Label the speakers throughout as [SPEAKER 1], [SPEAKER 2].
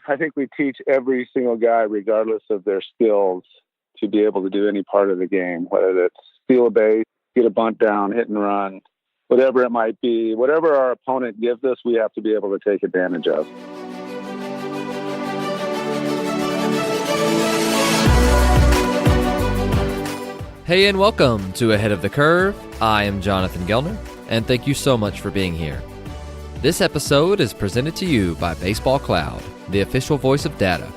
[SPEAKER 1] I think we teach every single guy, regardless of their skills, to be able to do any part of the game, whether it's steal a base, get a bunt down, hit and run, whatever it might be. Whatever our opponent gives us, we have to be able to take advantage of.
[SPEAKER 2] Hey, and welcome to Ahead of the Curve. I am Jonathan Gelnar, and thank you so much for being here. This episode is presented to you by baseballcloud, the official voice of data.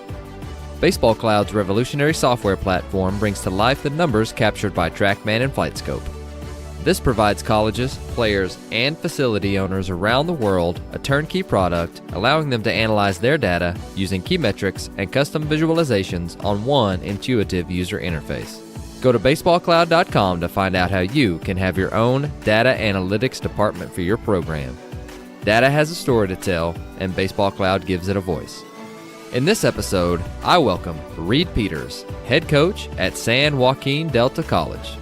[SPEAKER 2] baseballcloud's revolutionary software platform brings to life the numbers captured by TrackMan and FlightScope. This provides colleges, players, and facility owners around the world a turnkey product, allowing them to analyze their data using key metrics and custom visualizations on one intuitive user interface. Go to baseballcloud.com to find out how you can have your own data analytics department for your program. Data has a story to tell, and Baseball Cloud gives it a voice. In this episode, I welcome Reed Peters, head coach at San Joaquin Delta College.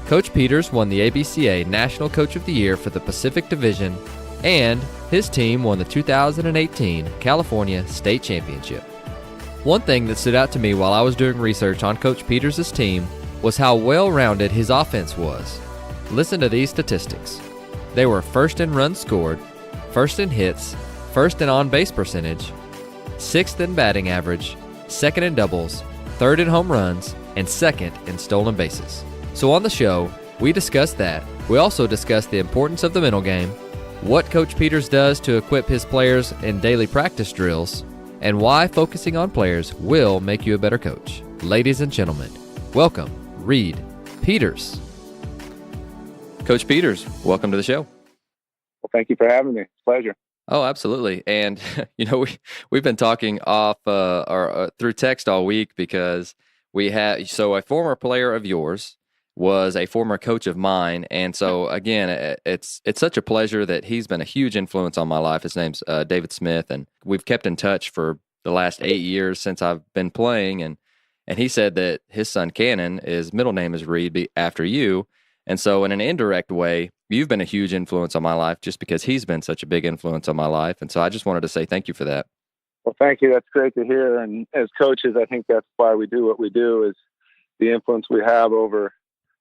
[SPEAKER 2] Coach Peters won the ABCA National Coach of the Year for the Pacific Division, and his team won the 2018 California State Championship. One thing that stood out to me while I was doing research on Coach Peters' team was how well-rounded his offense was. Listen to these statistics. They were first in runs scored, first in hits, first in on-base percentage, sixth in batting average, second in doubles, third in home runs, and second in stolen bases. So on the show, we discussed that. We also discussed the importance of the mental game, what Coach Peters does to equip his players in daily practice drills, and why focusing on players will make you a better coach. Ladies and gentlemen, welcome, Reed Peters. Coach Peters, welcome to the show.
[SPEAKER 1] Well, thank you for having me. It's a pleasure.
[SPEAKER 2] Oh, absolutely. And, we've been talking off or through text all week because so a former player of yours was a former coach of mine. And so, again, it's such a pleasure that he's been a huge influence on my life. His name's David Smith, and we've kept in touch for the last 8 years since I've been playing. And he said that his son, Cannon, his middle name is Reed after you. And so in an indirect way, you've been a huge influence on my life just because he's been such a big influence on my life. And so I just wanted to say thank you for that.
[SPEAKER 1] Well, thank you. That's great to hear. And as coaches, I think that's why we do what we do, is the influence we have over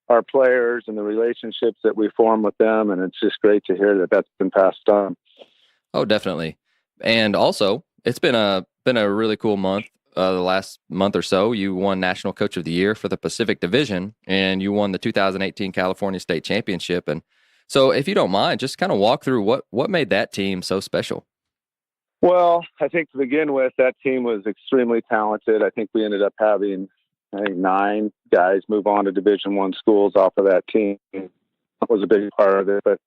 [SPEAKER 1] our players and the relationships that we form with them. And it's just great to hear that that's been passed on.
[SPEAKER 2] Oh, definitely. And also, it's been a really cool month. The last month or so, you won National Coach of the Year for the Pacific Division, and you won the 2018 California State Championship. And so if you don't mind, just kind of walk through what made that team so special.
[SPEAKER 1] Well, I think to begin with, that team was extremely talented. I think we ended up having 9 guys move on to Division I schools off of that team. That was a big part of it. But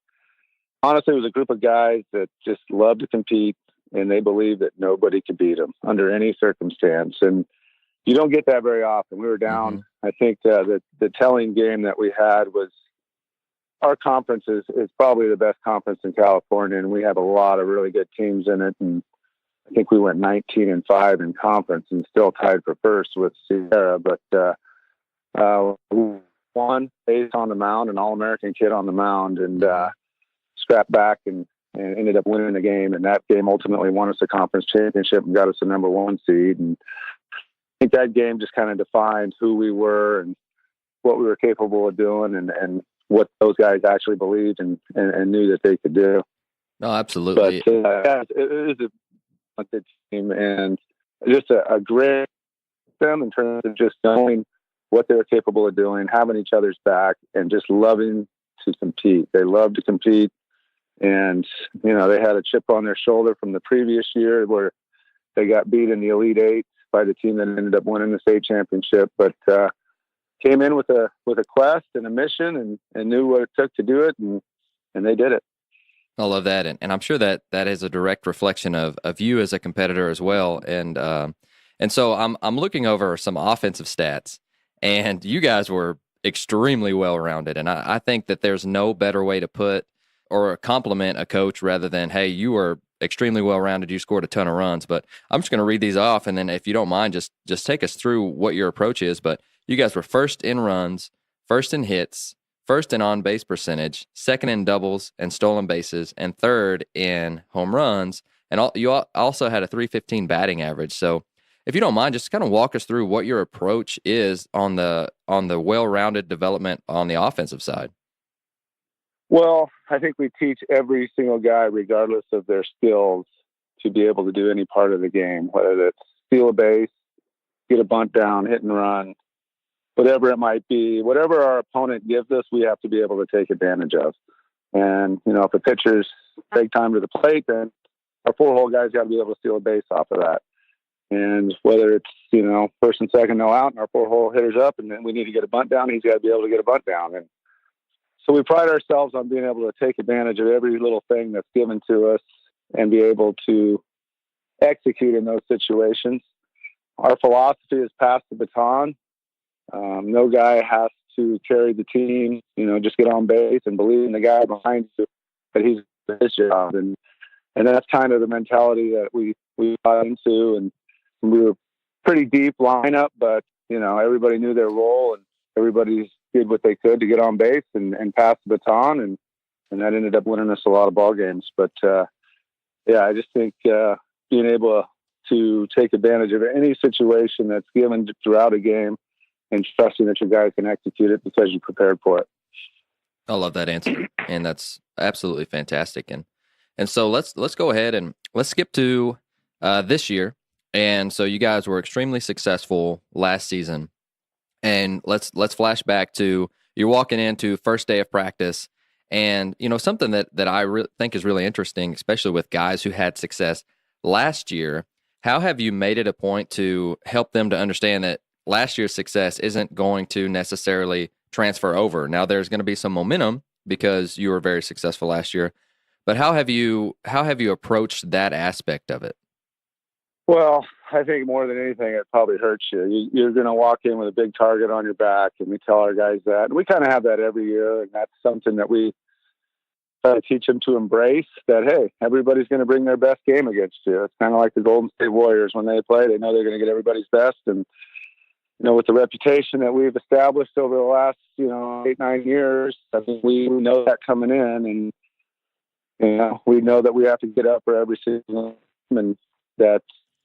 [SPEAKER 1] honestly, it was a group of guys that just loved to compete, and they believed that nobody could beat them under any circumstance. And you don't get that very often. We were down. Mm-hmm. I think the telling game that we had was our conference is probably the best conference in California, and we have a lot of really good teams in it. And I think we went 19-5 in conference and still tied for first with Sierra. But we won based on the mound, an All-American kid on the mound, and scrapped back and ended up winning the game. And that game ultimately won us a conference championship and got us the number 1 seed. And I think that game just kind of defined who we were and what we were capable of doing, and what those guys actually believed and knew that they could do.
[SPEAKER 2] No, absolutely.
[SPEAKER 1] But it is a good team, and just a great them in terms of just knowing what they were capable of doing, having each other's back, and just loving to compete. They love to compete. And, they had a chip on their shoulder from the previous year where they got beat in the Elite Eight by the team that ended up winning the state championship, but came in with a quest and a mission and knew what it took to do it, and they did it.
[SPEAKER 2] I love that. And I'm sure that is a direct reflection of you as a competitor as well. And so I'm looking over some offensive stats, and you guys were extremely well-rounded. And I think that there's no better way to put or compliment a coach rather than, hey, you were extremely well-rounded, you scored a ton of runs. But I'm just going to read these off, and then if you don't mind, just take us through what your approach is. But you guys were first in runs, first in hits, first in on-base percentage, second in doubles and stolen bases, and third in home runs. and you also had a 315 batting average. So if you don't mind, just kind of walk us through what your approach is on the well-rounded development on the offensive side.
[SPEAKER 1] Well, I think we teach every single guy, regardless of their skills, to be able to do any part of the game, whether it's steal a base, get a bunt down, hit and run, whatever it might be, whatever our opponent gives us, we have to be able to take advantage of. And, if the pitchers take time to the plate, then our 4-hole guys got to be able to steal a base off of that. And whether it's, first and second, no out, and our 4-hole hitter's up, and then we need to get a bunt down, he's got to be able to get a bunt down. And so we pride ourselves on being able to take advantage of every little thing that's given to us and be able to execute in those situations. Our philosophy is pass the baton. No guy has to carry the team, just get on base and believe in the guy behind you that he's his job. And that's kind of the mentality that we got into. And we were pretty deep lineup, but, everybody knew their role and everybody did what they could to get on base and pass the baton. And that ended up winning us a lot of ball games. But, I just think being able to take advantage of any situation that's given throughout a game and trusting that your guys can execute it because you prepared for it.
[SPEAKER 2] I love that answer, and that's absolutely fantastic. And so let's go ahead and let's skip to this year. And so you guys were extremely successful last season, and let's flash back to you're walking into first day of practice, and something that I think is really interesting, especially with guys who had success last year. How have you made it a point to help them to understand that last year's success isn't going to necessarily transfer over? Now, there's going to be some momentum because you were very successful last year, but how have you approached that aspect of it?
[SPEAKER 1] Well, I think more than anything, it probably hurts you. You're going to walk in with a big target on your back, and we tell our guys that. And we kind of have that every year, and that's something that we try to teach them to embrace, that, hey, everybody's going to bring their best game against you. It's kind of like the Golden State Warriors. When they play, they know they're going to get everybody's best. And, with the reputation that we've established over the last, 8-9 years, I think we know that coming in, and, we know that we have to get up for every single game, and that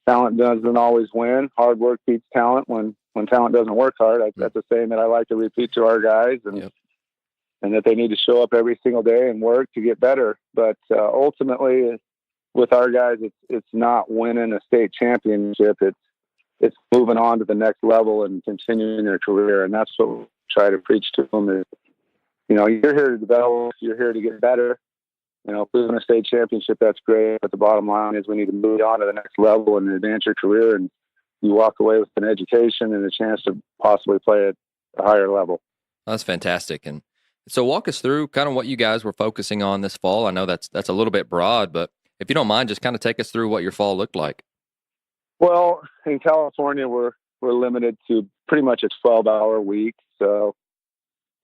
[SPEAKER 1] talent doesn't always win. Hard work beats talent when talent doesn't work hard. That's a saying that I like to repeat to our guys, and that they need to show up every single day and work to get better. But ultimately, with our guys, it's not winning a state championship. It's moving on to the next level and continuing their career. And that's what we try to preach to them is, you're here to develop, you're here to get better. If we win a state championship, that's great. But the bottom line is we need to move on to the next level and advance your career. And you walk away with an education and a chance to possibly play at a higher level.
[SPEAKER 2] That's fantastic. And so walk us through kind of what you guys were focusing on this fall. I know that's a little bit broad, but if you don't mind, just kind of take us through what your fall looked like.
[SPEAKER 1] Well, in California, we're limited to pretty much a 12-hour week. So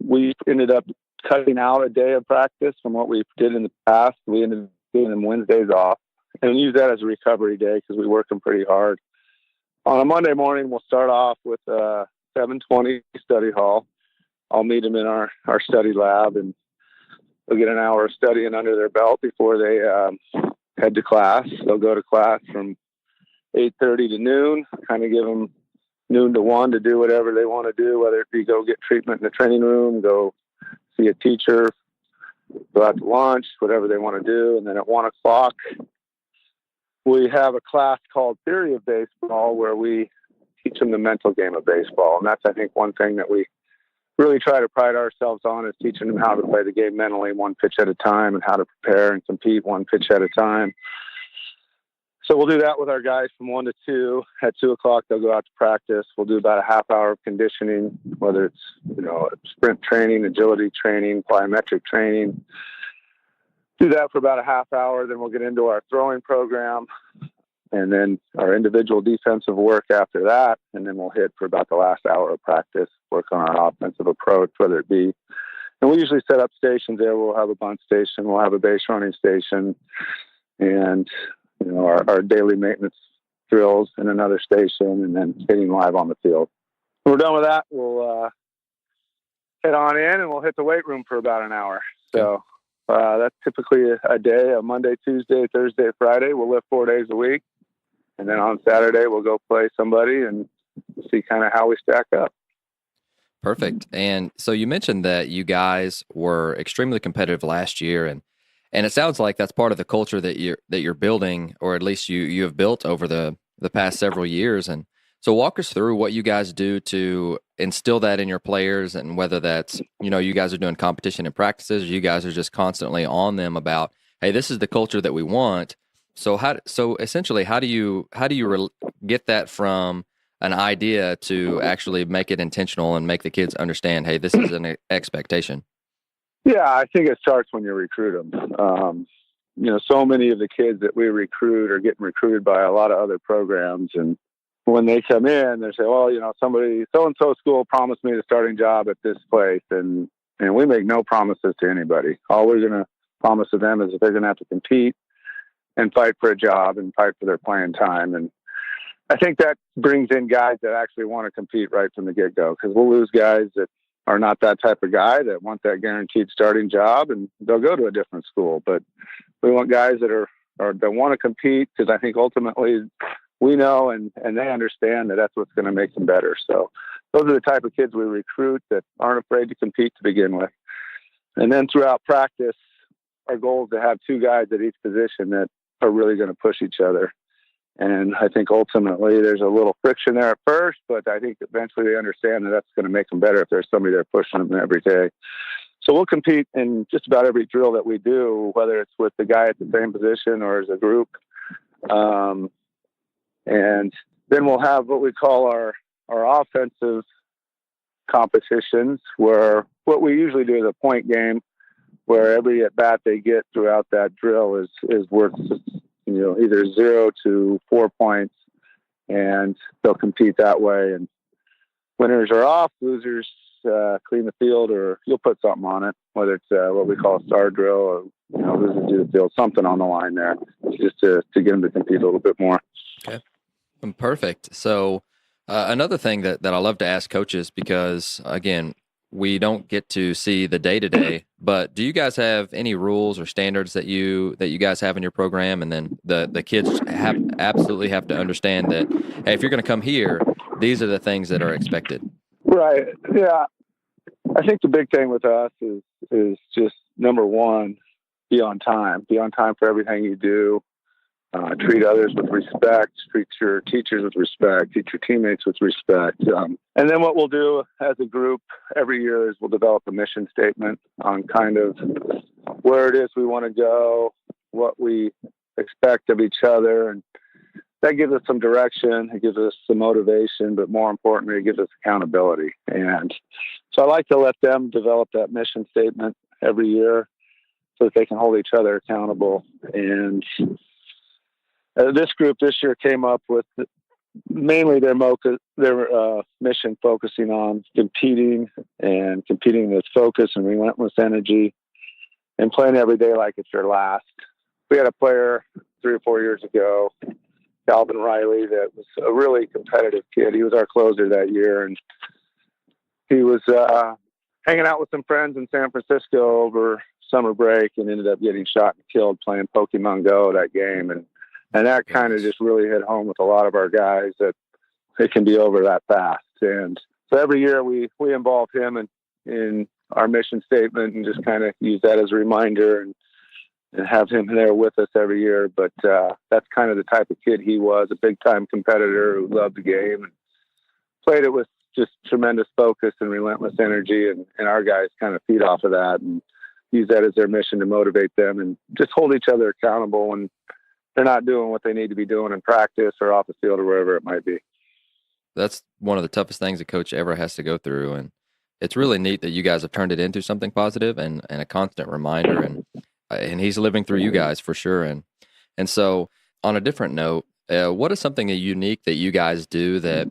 [SPEAKER 1] we ended up cutting out a day of practice from what we did in the past. We ended up giving them Wednesdays off and use that as a recovery day because we work them pretty hard. On a Monday morning, we'll start off with 7:20 study hall. I'll meet them in our study lab, and they'll get an hour of studying under their belt before they head to class. They'll go to class from 8:30 to noon, kind of give them noon to 1 to do whatever they want to do, whether it be go get treatment in the training room, go see a teacher, go out to lunch, whatever they want to do. And then at 1 o'clock, we have a class called Theory of Baseball where we teach them the mental game of baseball. And that's, I think, one thing that we really try to pride ourselves on is teaching them how to play the game mentally, one pitch at a time, and how to prepare and compete one pitch at a time. So we'll do that with our guys from 1 to 2. At 2 o'clock, they'll go out to practice. We'll do about a half hour of conditioning, whether it's, sprint training, agility training, plyometric training. Do that for about a half hour. Then we'll get into our throwing program and then our individual defensive work after that. And then we'll hit for about the last hour of practice, work on our offensive approach, whether it be, and we usually set up stations there. We'll have a bunt station. We'll have a base running station, and our daily maintenance drills in another station, and then hitting live on the field. When we're done with that, we'll head on in and we'll hit the weight room for about an hour. So That's typically a day, a Monday, Tuesday, Thursday, Friday. We'll lift 4 days a week. And then on Saturday, we'll go play somebody and see kind of how we stack up.
[SPEAKER 2] Perfect. And so you mentioned that you guys were extremely competitive last year, and it sounds like that's part of the culture that you're building, or at least you have built over the past several years. And so walk us through what you guys do to instill that in your players, and whether that's, you guys are doing competition and practices, or you guys are just constantly on them about, hey, this is the culture that we want. So essentially, how do you get that from an idea to actually make it intentional and make the kids understand, hey, this is an expectation?
[SPEAKER 1] Yeah, I think it starts when you recruit them. So many of the kids that we recruit are getting recruited by a lot of other programs. And when they come in, they say, well, somebody, so-and-so school promised me the starting job at this place. And we make no promises to anybody. All we're going to promise to them is that they're going to have to compete and fight for a job and fight for their playing time. And I think that brings in guys that actually want to compete right from the get-go, because we'll lose guys that are not that type of guy that want that guaranteed starting job, and they'll go to a different school. But we want guys that that want to compete, because I think ultimately we know and they understand that that's what's going to make them better. So those are the type of kids we recruit that aren't afraid to compete to begin with. And then throughout practice, our goal is to have two guys at each position that are really going to push each other. And I think ultimately there's a little friction there at first, but I think eventually they understand that that's going to make them better if there's somebody there pushing them every day. So we'll compete in just about every drill that we do, whether it's with the guy at the same position or as a group. And then we'll have what we call our offensive competitions, where what we usually do is a point game, where every at bat they get throughout that drill is worth either 0 to 4 points, and they'll compete that way. And winners are off, losers clean the field, or you'll put something on it, whether it's what we call a star drill, or losers do the field, something on the line there, just to get them to compete a little bit more.
[SPEAKER 2] Okay, perfect. So another thing that I love to ask coaches, because again, we don't get to see the day-to-day, but do you guys have any rules or standards that you guys have in your program? And then the kids absolutely have to understand that, hey, if you're going to come here, these are the things that are expected.
[SPEAKER 1] Right. Yeah. I think the big thing with us is just, number one, be on time. Be on time for everything you do. Treat others with respect, treat your teachers with respect, treat your teammates with respect. And then what we'll do as a group every year is we'll develop a mission statement on kind of where it is we want to go, what we expect of each other. And that gives us some direction. It gives us some motivation, but more importantly, it gives us accountability. And so I like to let them develop that mission statement every year so that they can hold each other accountable. And this group this year came up with mainly their mission focusing on competing with focus and relentless energy, and playing every day like it's your last. We had a player 3 or 4 years ago, Calvin Riley, that was a really competitive kid. He was our closer that year, and he was hanging out with some friends in San Francisco over summer break and ended up getting shot and killed playing Pokemon Go that game. And that kind of just really hit home with a lot of our guys, that it can be over that fast. And so every year we involve him in our mission statement, and just kind of use that as a reminder and have him there with us every year. But that's kind of the type of kid he was, a big-time competitor who loved the game and played it with just tremendous focus and relentless energy. And our guys kind of feed off of that and use that as their mission to motivate them and just hold each other accountable when they're not doing what they need to be doing in practice or off the field or wherever it might be.
[SPEAKER 2] That's one of the toughest things a coach ever has to go through. And it's really neat that you guys have turned it into something positive and a constant reminder. And he's living through you guys for sure. And so on a different note, what is something unique that you guys do that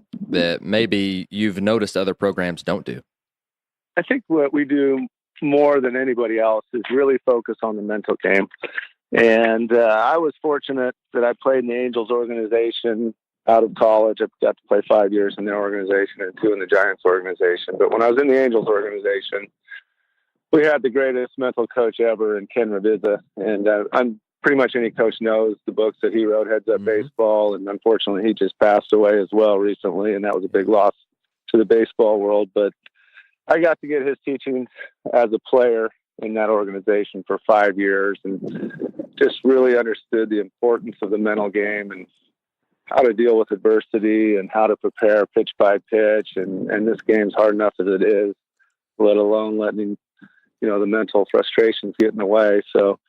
[SPEAKER 2] maybe you've noticed other programs don't do?
[SPEAKER 1] I think what we do more than anybody else is really focus on the mental game. And I was fortunate that I played in the Angels organization out of college. I got to play 5 years in their organization and 2 in the Giants organization. But when I was in the Angels organization, we had the greatest mental coach ever in Ken Raviza. And I'm pretty much any coach knows the books that he wrote, Heads Up Baseball. And unfortunately, he just passed away as well recently. And that was a big loss to the baseball world. But I got to get his teachings as a player in that organization for 5 years and just really understood the importance of the mental game and how to deal with adversity and how to prepare pitch by pitch. And this game's hard enough as it is, let alone letting, the mental frustrations get in the way. So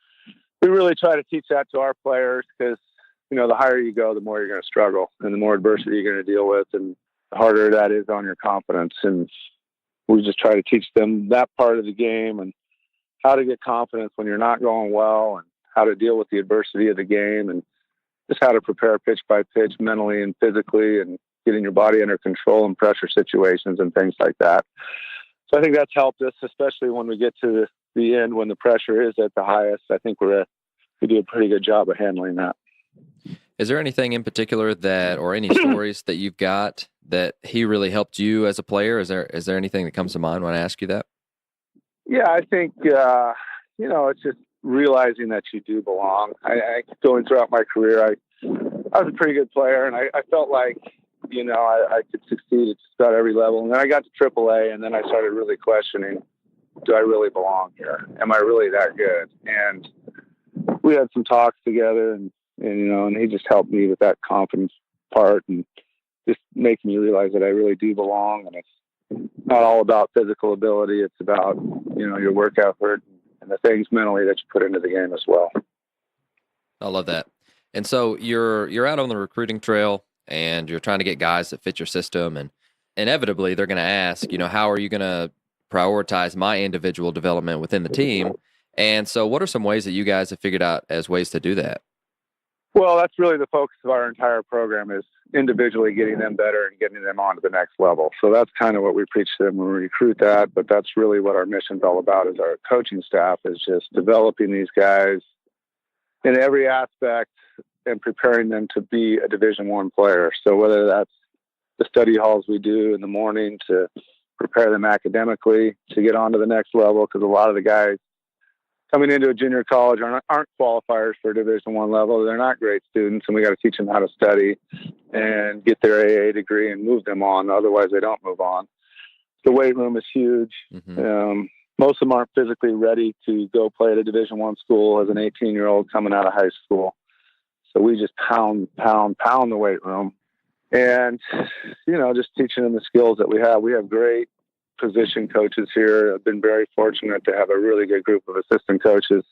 [SPEAKER 1] we really try to teach that to our players because, the higher you go, the more you're going to struggle and the more adversity you're going to deal with and the harder that is on your confidence. And we just try to teach them that part of the game and how to get confidence when you're not going well and how to deal with the adversity of the game and just how to prepare pitch by pitch mentally and physically and getting your body under control in pressure situations and things like that. So I think that's helped us, especially when we get to the end, when the pressure is at the highest. I think we do a pretty good job of handling that.
[SPEAKER 2] Is there anything in particular or any stories that you've got that he really helped you as a player? Is there anything that comes to mind when I ask you that?
[SPEAKER 1] Yeah, I think, it's just realizing that you do belong. I going throughout my career, I was a pretty good player, and I felt like, I could succeed at just about every level. And then I got to AAA, and then I started really questioning, do I really belong here? Am I really that good? And we had some talks together, and he just helped me with that confidence part and just making me realize that I really do belong. And it's not all about physical ability. It's about, your work effort and the things mentally that you put into the game as well.
[SPEAKER 2] I love that. And so you're out on the recruiting trail and you're trying to get guys that fit your system, and inevitably they're going to ask, how are you going to prioritize my individual development within the team? And so what are some ways that you guys have figured out as ways to do that?
[SPEAKER 1] Well, that's really the focus of our entire program, is individually getting them better and getting them on to the next level. So that's kind of what we preach to them when we recruit that. But that's really what our mission's all about, is our coaching staff is just developing these guys in every aspect and preparing them to be a Division I player. So whether that's the study halls we do in the morning to prepare them academically to get on to the next level, because a lot of the guys coming into a junior college aren't qualifiers for Division I level. They're not great students, and we got to teach them how to study and get their AA degree and move them on. Otherwise, they don't move on. The weight room is huge. Most of them aren't physically ready to go play at a Division I school as an 18-year-old coming out of high school. So we just pound the weight room and, just teaching them the skills that we have. We have great position coaches here. I've been very fortunate to have a really good group of assistant coaches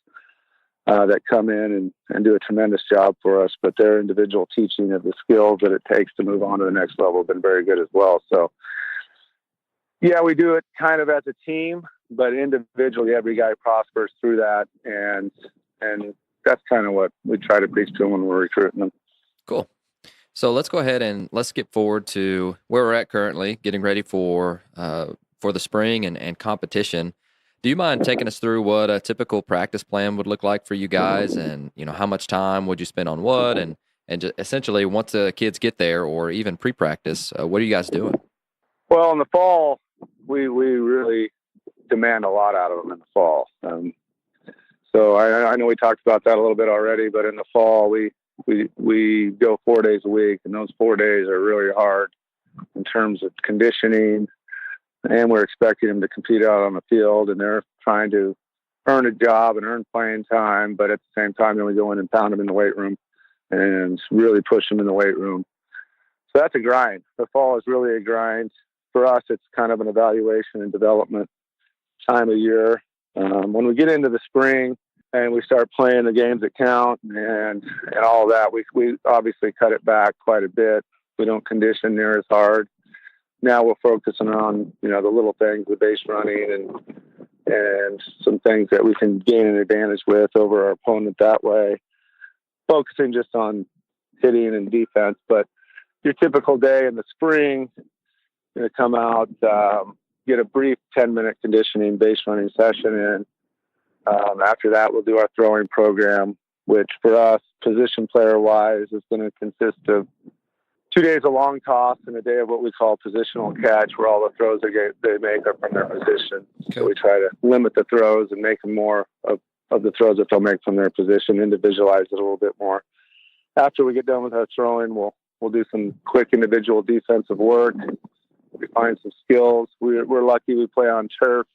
[SPEAKER 1] that come in and do a tremendous job for us, but their individual teaching of the skills that it takes to move on to the next level have been very good as well. So yeah, we do it kind of as a team, but individually every guy prospers through that. And that's kind of what we try to preach to them when we're recruiting them.
[SPEAKER 2] Cool. So let's go ahead and let's skip forward to where we're at currently, getting ready for the spring and competition. Do you mind taking us through what a typical practice plan would look like for you guys, and how much time would you spend on what, and just essentially once the kids get there or even pre-practice, what are you guys doing?
[SPEAKER 1] Well, in the fall, we really demand a lot out of them in the fall. So I know we talked about that a little bit already, but in the fall we go 4 days a week, and those 4 days are really hard in terms of conditioning, and we're expecting them to compete out on the field, and they're trying to earn a job and earn playing time, but at the same time, then we go in and pound them in the weight room and really push them in the weight room. So that's a grind. The fall is really a grind. For us, it's kind of an evaluation and development time of year. When we get into the spring and we start playing the games that count and all that, we obviously cut it back quite a bit. We don't condition near as hard. Now we're focusing on, the little things, the base running and some things that we can gain an advantage with over our opponent that way, focusing just on hitting and defense. But your typical day in the spring, going to come out, get a brief 10-minute conditioning base running session in. After that, we'll do our throwing program, which for us, position player-wise, is going to consist of 2 days of long toss and a day of what we call positional catch, where all the throws they make are from their position. Okay. So we try to limit the throws and make them more of the throws that they'll make from their position, individualize it a little bit more. After we get done with our throwing, we'll do some quick individual defensive work. We find some skills. We're lucky we play on turf.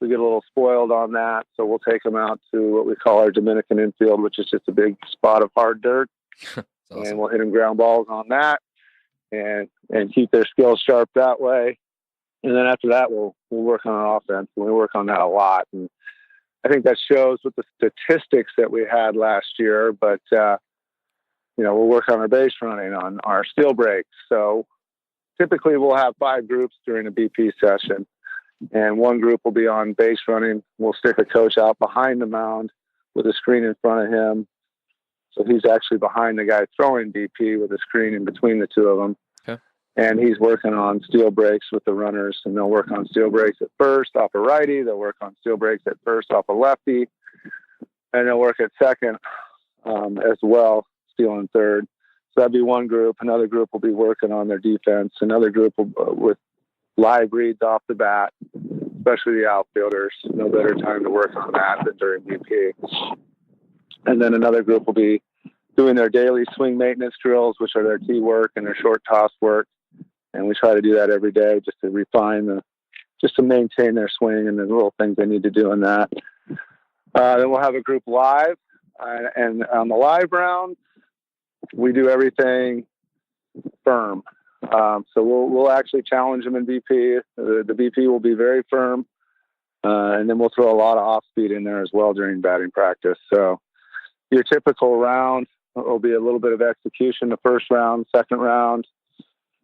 [SPEAKER 1] We get a little spoiled on that, so we'll take them out to what we call our Dominican infield, which is just a big spot of hard dirt. Awesome. And we'll hit them ground balls on that and keep their skills sharp that way. And then after that, we'll work on our offense. And we work on that a lot. And I think that shows with the statistics that we had last year. But, we'll work on our base running, on our steal breaks. So typically we'll have 5 groups during a BP session. And one group will be on base running. We'll stick a coach out behind the mound with a screen in front of him. So he's actually behind the guy throwing BP with a screen in between the two of them. Okay. And he's working on steal breaks with the runners. And they'll work on steal breaks at first off a righty. They'll work on steal breaks at first off a lefty. And they'll work at second as well, stealing third. So that'd be one group. Another group will be working on their defense. Another group will, with live reads off the bat, especially the outfielders. No better time to work on that than during BP. And then another group will be doing their daily swing maintenance drills, which are their tee work and their short toss work. And we try to do that every day just to refine just to maintain their swing and the little things they need to do in that. Then we'll have a group live. And on the live round, we do everything firm. So we'll actually challenge them in BP. The BP will be very firm. And then we'll throw a lot of off speed in there as well during batting practice. So your typical round will be a little bit of execution the first round. Second round,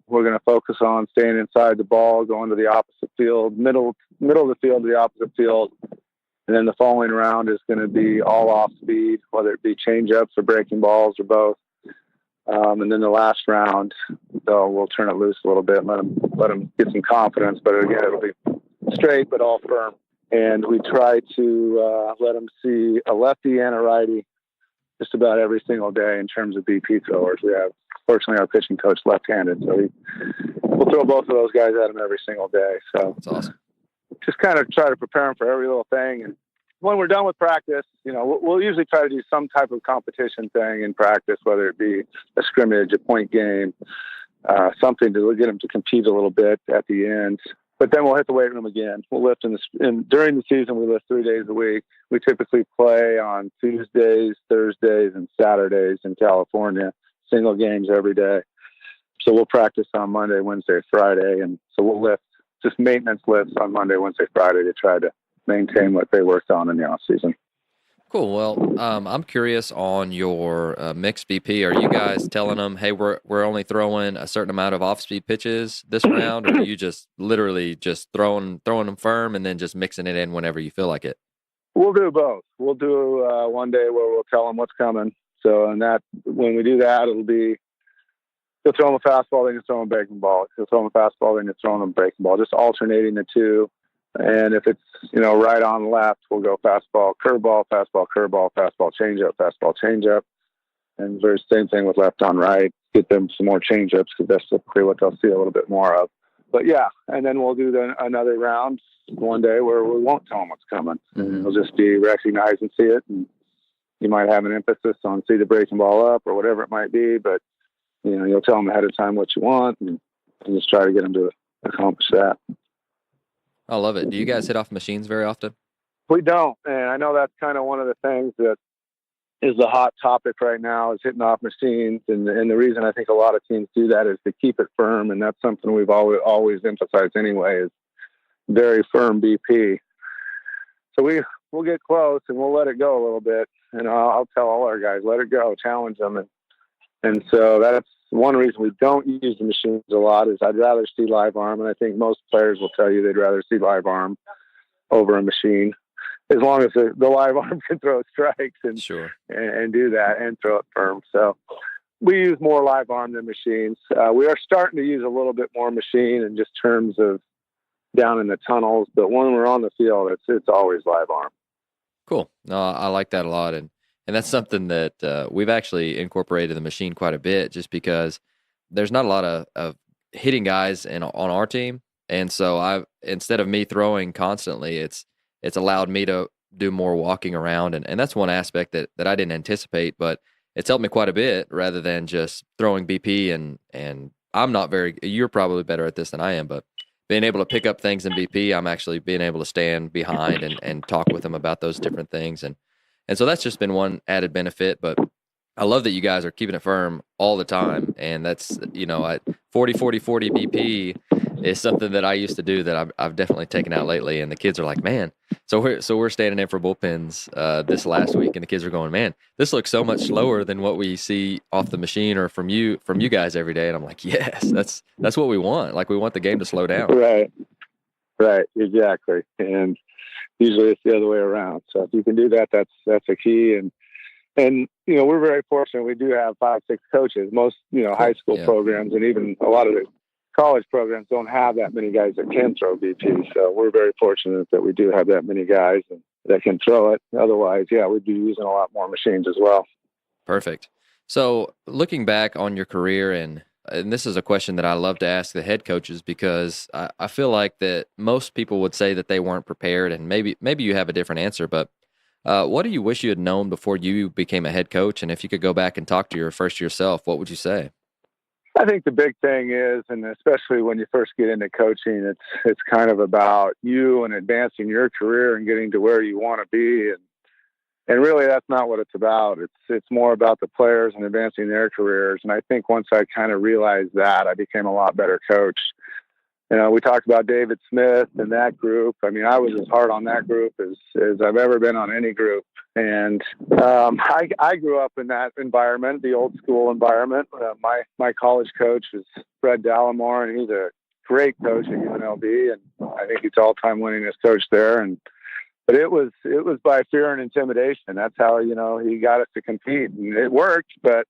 [SPEAKER 1] we're going to focus on staying inside the ball, going to the opposite field, middle of the field to the opposite field. And then the following round is going to be all off speed, whether it be change-ups or breaking balls or both. And then the last round, we'll turn it loose a little bit, let them get some confidence. But again, it'll be straight but all firm. And we try to let them see a lefty and a righty just about every single day in terms of BP throwers. We have, fortunately, our pitching coach left-handed, so we'll throw both of those guys at him every single day. So
[SPEAKER 2] that's awesome.
[SPEAKER 1] Just kind of try to prepare them for every little thing. And when we're done with practice, we'll usually try to do some type of competition thing in practice, whether it be a scrimmage, a point game, something to get them to compete a little bit at the end. But then we'll hit the weight room again. We'll lift during the season, we lift 3 days a week. We typically play on Tuesdays, Thursdays, and Saturdays in California, single games every day. So we'll practice on Monday, Wednesday, Friday. And so we'll lift just maintenance lifts on Monday, Wednesday, Friday to try to maintain what they worked on in the off season.
[SPEAKER 2] Cool. Well, I'm curious on your mixed BP. Are you guys telling them, hey, we're only throwing a certain amount of off-speed pitches this round, or are you just literally just throwing them firm and then just mixing it in whenever you feel like it?
[SPEAKER 1] We'll do both. We'll do one day where we'll tell them what's coming. So, and that when we do that, it'll be you'll throw them a fastball, then you throw them a breaking ball. You'll throw them a fastball, then you throw them a breaking ball. Just alternating the two. And if it's, right on left, we'll go fastball, curveball, fastball, changeup, fastball, changeup. And there's the same thing with left on right. Get them some more changeups because that's typically what they'll see a little bit more of. But yeah, and then we'll do another round one day where we won't tell them what's coming. Mm-hmm. It'll just be recognize and see it. And you might have an emphasis on see the breaking ball up or whatever it might be. But, you'll tell them ahead of time what you want and just try to get them to accomplish that.
[SPEAKER 2] I love it. Do you guys hit off machines very often?
[SPEAKER 1] We don't. And I know that's kind of one of the things that is the hot topic right now is hitting off machines. And the reason I think a lot of teams do that is to keep it firm. And that's something we've always emphasized anyway is very firm BP. So we'll get close and we'll let it go a little bit. And I'll tell all our guys, let it go, challenge them. And so that's one reason we don't use the machines a lot is I'd rather see live arm. And I think most players will tell you they'd rather see live arm over a machine as long as the live arm can throw strikes and,
[SPEAKER 2] sure.
[SPEAKER 1] and do that and throw it firm. So we use more live arm than machines. We are starting to use a little bit more machine in just terms of down in the tunnels. But when we're on the field, it's always live arm.
[SPEAKER 2] Cool. No, I like that a lot. And that's something that we've actually incorporated the machine quite a bit just because there's not a lot of hitting guys on our team. And so instead of me throwing constantly, it's allowed me to do more walking around. And that's one aspect that I didn't anticipate, but it's helped me quite a bit rather than just throwing BP. And you're probably better at this than I am, but being able to pick up things in BP, I'm actually being able to stand behind and talk with them about those different things. And so that's just been one added benefit, but I love that you guys are keeping it firm all the time. And that's, 40, 40, 40 BP is something that I used to do that I've definitely taken out lately. And the kids are like, man, so we're standing in for bullpens this last week, and the kids are going, man, this looks so much slower than what we see off the machine or from you guys every day. And I'm like, yes, that's what we want. Like, we want the game to slow down.
[SPEAKER 1] Right, exactly. And usually it's the other way around. So if you can do that, that's a key. And we're very fortunate. We do have 5, 6 coaches. Most, high school programs and even a lot of the college programs don't have that many guys that can throw BP. So we're very fortunate that we do have that many guys that can throw it. Otherwise, we'd be using a lot more machines as well.
[SPEAKER 2] Perfect. So looking back on your career, and this is a question that I love to ask the head coaches, because I feel like that most people would say that they weren't prepared, and maybe you have a different answer, but what do you wish you had known before you became a head coach? And if you could go back and talk to your first year self, what would you say?
[SPEAKER 1] I think the big thing is, and especially when you first get into coaching, it's kind of about you and advancing your career and getting to where you want to be. And really, that's not what it's about. It's more about the players and advancing their careers. And I think once I kind of realized that, I became a lot better coach. We talked about David Smith and that group. I mean, I was as hard on that group as I've ever been on any group. And I grew up in that environment, the old school environment. My college coach is Fred Dallimore, and he's a great coach at UNLV, and I think he's all-time winningest coach there. But it was by fear and intimidation. That's how he got us to compete, and it worked. But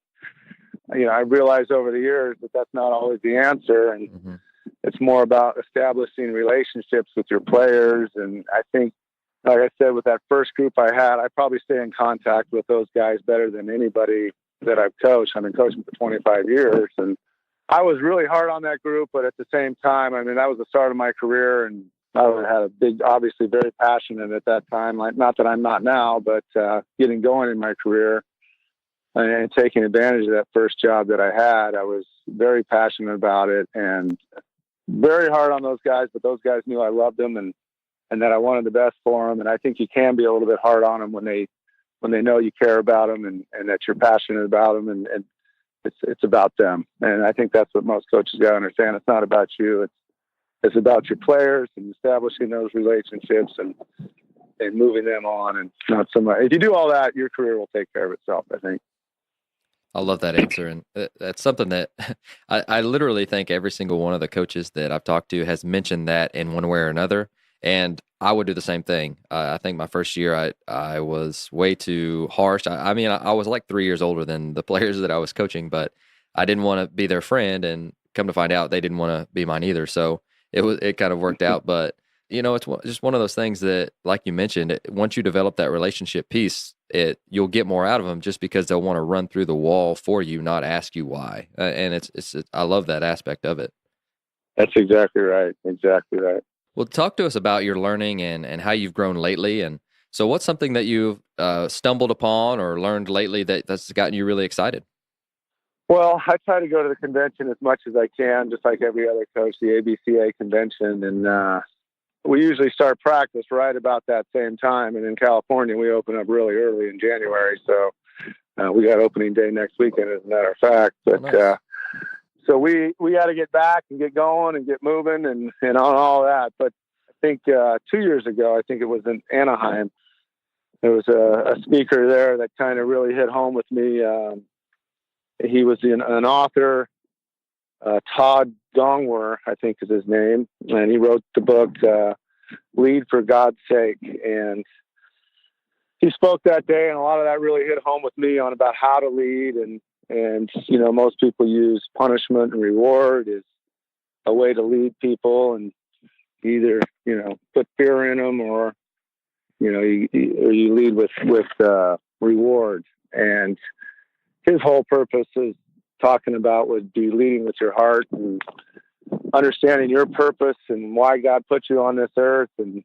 [SPEAKER 1] I realized over the years that that's not always the answer, and it's more about establishing relationships with your players. And I think, like I said, with that first group I had, I probably stay in contact with those guys better than anybody that I've coached. I've been coaching for 25 years, and I was really hard on that group. But at the same time, I mean, that was the start of my career, and I had obviously very passionate at that time. Like, not that I'm not now, but getting going in my career and taking advantage of that first job that I had, I was very passionate about it and very hard on those guys. But those guys knew I loved them and that I wanted the best for them. And I think you can be a little bit hard on them when they know you care about them and that you're passionate about them, and it's about them. And I think that's what most coaches got to understand. It's not about you. It's about your players and establishing those relationships and moving them on, and not so much. If you do all that, your career will take care of itself, I think.
[SPEAKER 2] I love that answer. And that's something that I literally think every single one of the coaches that I've talked to has mentioned that in one way or another. And I would do the same thing. I think my first year, I was way too harsh. I mean, I was like 3 years older than the players that I was coaching, but I didn't want to be their friend, and come to find out they didn't want to be mine either. So it kind of worked out. But it's just one of those things that, like you mentioned, once you develop that relationship piece, you'll get more out of them just because they'll want to run through the wall for you, not ask you why. And I love that aspect of it.
[SPEAKER 1] That's exactly right. Exactly right.
[SPEAKER 2] Well, talk to us about your learning and how you've grown lately. And so what's something that you've stumbled upon or learned lately that's gotten you really excited?
[SPEAKER 1] Well, I try to go to the convention as much as I can, just like every other coach, the ABCA convention. And we usually start practice right about that same time. And in California, we open up really early in January. So we got opening day next weekend, as a matter of fact. But nice. So we got to get back and get going and get moving and on all that. But I think 2 years ago, I think it was in Anaheim, there was a speaker there that kind of really hit home with me. He was an author, Todd Dongwer, I think is his name, and he wrote the book Lead for God's Sake. And he spoke that day, and a lot of that really hit home with me on about how to lead. And most people use punishment and reward as a way to lead people, and either put fear in them or you lead with reward. And his whole purpose is talking about would be leading with your heart and understanding your purpose and why God put you on this earth, and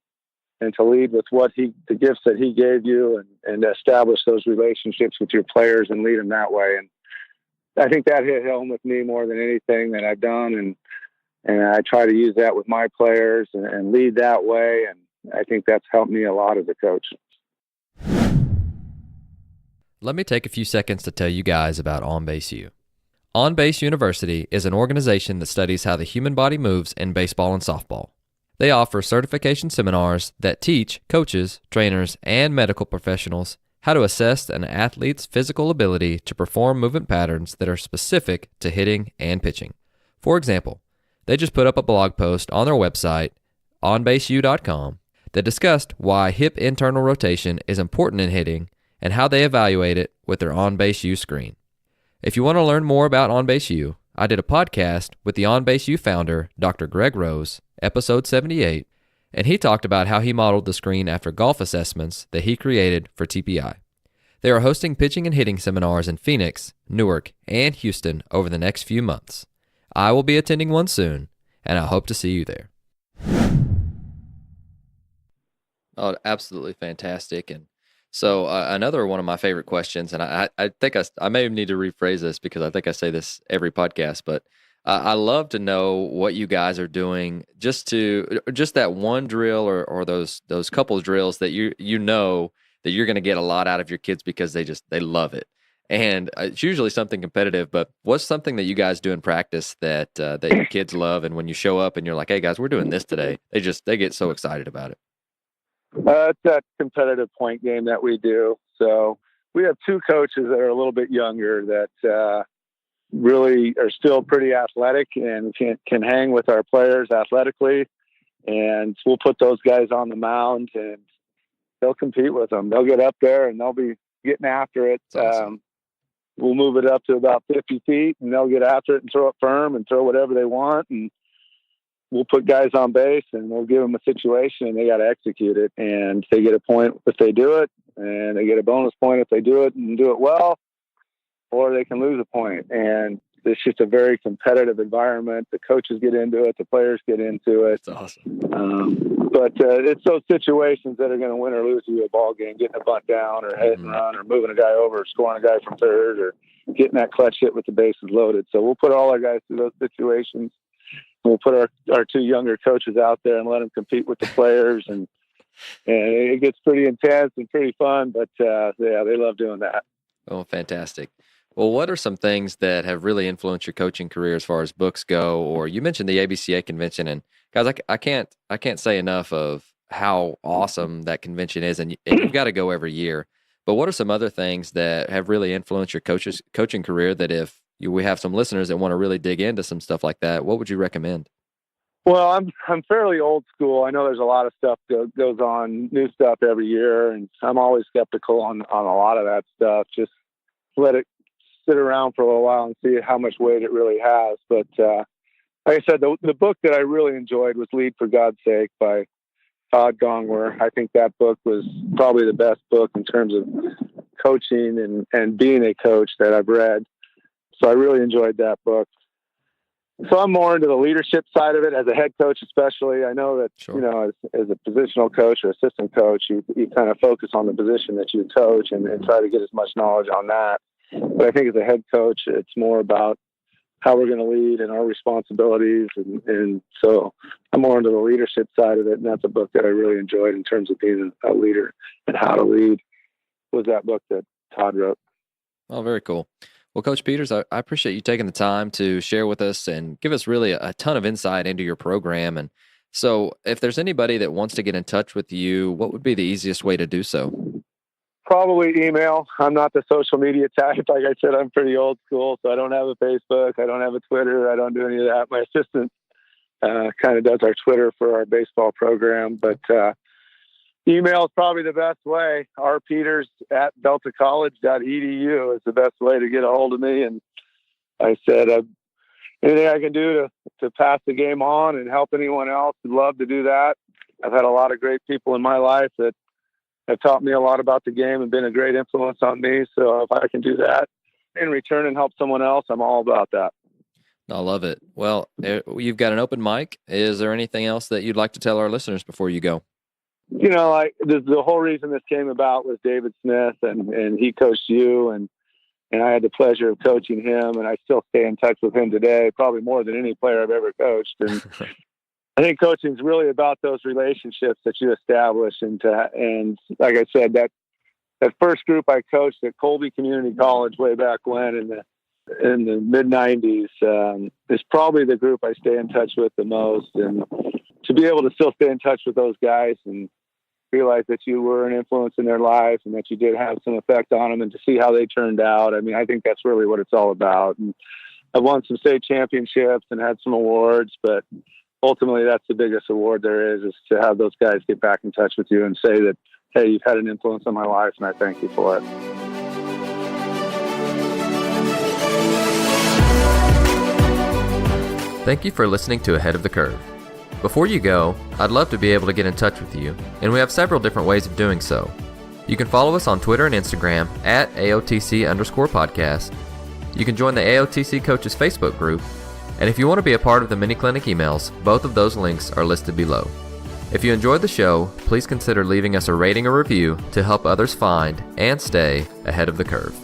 [SPEAKER 1] to lead with the gifts that he gave you, and establish those relationships with your players and lead them that way. And I think that hit home with me more than anything that I've done. And I try to use that with my players and lead that way. And I think that's helped me a lot as a coach.
[SPEAKER 2] Let me take a few seconds to tell you guys about OnBaseU. OnBase University is an organization that studies how the human body moves in baseball and softball. They offer certification seminars that teach coaches, trainers, and medical professionals how to assess an athlete's physical ability to perform movement patterns that are specific to hitting and pitching. For example, they just put up a blog post on their website, onbaseu.com, that discussed why hip internal rotation is important in hitting and how they evaluate it with their OnBaseU screen. If you want to learn more about OnBaseU, I did a podcast with the OnBaseU founder, Dr. Greg Rose, episode 78, and he talked about how he modeled the screen after golf assessments that he created for TPI. They are hosting pitching and hitting seminars in Phoenix, Newark, and Houston over the next few months. I will be attending one soon, and I hope to see you there. Oh, absolutely fantastic. And so another one of my favorite questions, and I think I may need to rephrase this because I think I say this every podcast, but I love to know what you guys are doing just that one drill or those couple of drills that you know that you're going to get a lot out of your kids because they love it. And it's usually something competitive, but what's something that you guys do in practice that your kids love, and when you show up and you're like, hey guys, we're doing this today, they get so excited about it?
[SPEAKER 1] It's that competitive point game that we do. So we have two coaches that are a little bit younger that really are still pretty athletic and can hang with our players athletically. And we'll put those guys on the mound and they'll compete with them. They'll get up there and they'll be getting after it.
[SPEAKER 2] Awesome.
[SPEAKER 1] We'll move it up to about 50 feet and they'll get after it and throw it firm and throw whatever they want. And we'll put guys on base and we'll give them a situation and they got to execute it. And they get a point if they do it, and they get a bonus point if they do it and do it well, or they can lose a point. And it's just a very competitive environment. The coaches get into it. The players get into it.
[SPEAKER 2] That's awesome.
[SPEAKER 1] But it's those situations that are going to win or lose you a ball game, getting a bunt down or hit and run or moving a guy over or scoring a guy from third or getting that clutch hit with the bases loaded. So we'll put all our guys through those situations. We'll put our two younger coaches out there and let them compete with the players. And it gets pretty intense and pretty fun, but yeah, they love doing that.
[SPEAKER 2] Oh, fantastic. Well, what are some things that have really influenced your coaching career as far as books go? Or you mentioned the ABCA convention, and guys, I can't say enough of how awesome that convention is, and you've got to go every year. But what are some other things that have really influenced your coaching career that if we have some listeners that want to really dig into some stuff like that, what would you recommend?
[SPEAKER 1] Well, I'm fairly old school. I know there's a lot of stuff goes on, new stuff every year, and I'm always skeptical on a lot of that stuff. Just let it sit around for a little while and see how much weight it really has. But like I said, the book that I really enjoyed was Lead for God's Sake by Todd Gongwer. I think that book was probably the best book in terms of coaching and being a coach that I've read. So I really enjoyed that book. So I'm more into the leadership side of it as a head coach, especially. I know that,
[SPEAKER 2] Sure.
[SPEAKER 1] you know, as a positional coach or assistant coach, you kind of focus on the position that you coach and try to get as much knowledge on that. But I think as a head coach, it's more about how we're going to lead and our responsibilities. And so I'm more into the leadership side of it. And that's a book that I really enjoyed in terms of being a leader and how to lead, was that book that Todd wrote.
[SPEAKER 2] Oh, very cool. Well, Coach Peters, I appreciate you taking the time to share with us and give us really a ton of insight into your program. And so if there's anybody that wants to get in touch with you, what would be the easiest way to do so?
[SPEAKER 1] Probably email. I'm not the social media type. Like I said, I'm pretty old school, so I don't have a Facebook. I don't have a Twitter. I don't do any of that. My assistant kind of does our Twitter for our baseball program, but email is probably the best way. rpeters@deltacollege.edu is the best way to get a hold of me. And I said, anything I can do to pass the game on and help anyone else, I'd love to do that. I've had a lot of great people in my life that have taught me a lot about the game and been a great influence on me. So if I can do that, in return and help someone else, I'm all about that.
[SPEAKER 2] I love it. Well, you've got an open mic. Is there anything else that you'd like to tell our listeners before you go?
[SPEAKER 1] The whole reason this came about was David Smith, and he coached you, and I had the pleasure of coaching him, and I still stay in touch with him today, probably more than any player I've ever coached. And I think coaching is really about those relationships that you establish. And like I said, that first group I coached at Colby Community College way back when in the mid 90s is probably the group I stay in touch with the most. And to be able to still stay in touch with those guys and realize that you were an influence in their lives and that you did have some effect on them, and to see how they turned out. I mean, I think that's really what it's all about. And I've won some state championships and had some awards, but ultimately that's the biggest award there is to have those guys get back in touch with you and say that, hey, you've had an influence on my life, and I thank you for it.
[SPEAKER 2] Thank you for listening to Ahead of the Curve. Before you go, I'd love to be able to get in touch with you, and we have several different ways of doing so. You can follow us on Twitter and Instagram at AOTC_podcast. You can join the AOTC Coaches Facebook group, and if you want to be a part of the mini clinic emails, both of those links are listed below. If you enjoyed the show, please consider leaving us a rating or review to help others find and stay ahead of the curve.